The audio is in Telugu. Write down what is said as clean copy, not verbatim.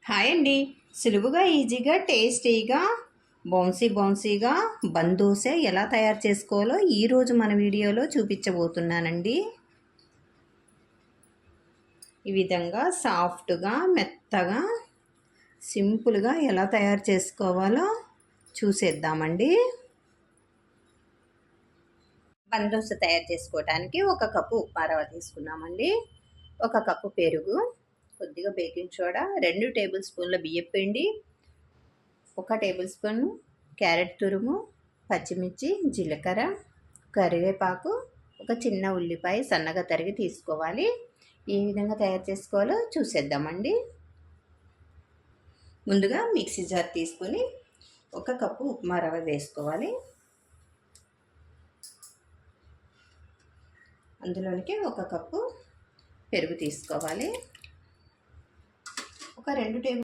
హాయ్ అండి. సులువుగా ఈజీగా టేస్టీగా బౌన్సీగా దోశ ఎలా తయారు చేసుకోవాలో ఈరోజు మన వీడియోలో చూపించబోతున్నానండి. ఈ విధంగా సాఫ్ట్గా మెత్తగా సింపుల్గా ఎలా తయారు చేసుకోవాలో చూసేద్దామండి. దోశ తయారు చేసుకోవడానికి 1 కప్పు ఉప్మా రవ్వ తీసుకున్నామండి. 1 కప్పు పెరుగు, కొద్దిగా బేకింగ్ సోడా, 2 టేబుల్ స్పూన్ల బియ్యం పిండి, 1 టేబుల్ స్పూన్ క్యారెట్ తురుము, పచ్చిమిర్చి, జీలకర్ర, కరివేపాకు, ఒక చిన్న ఉల్లిపాయ సన్నగా తరిగి తీసుకోవాలి. ఏ విధంగా తయారు చేసుకోవాలో చూసేద్దామండి. ముందుగా మిక్సీ జార్ తీసుకొని 1 కప్పు ఉప్మా రవ్వ వేసుకోవాలి. అందులోనికి 1 కప్పు పెరుగు తీసుకోవాలి. ఒక 2 టేబుల్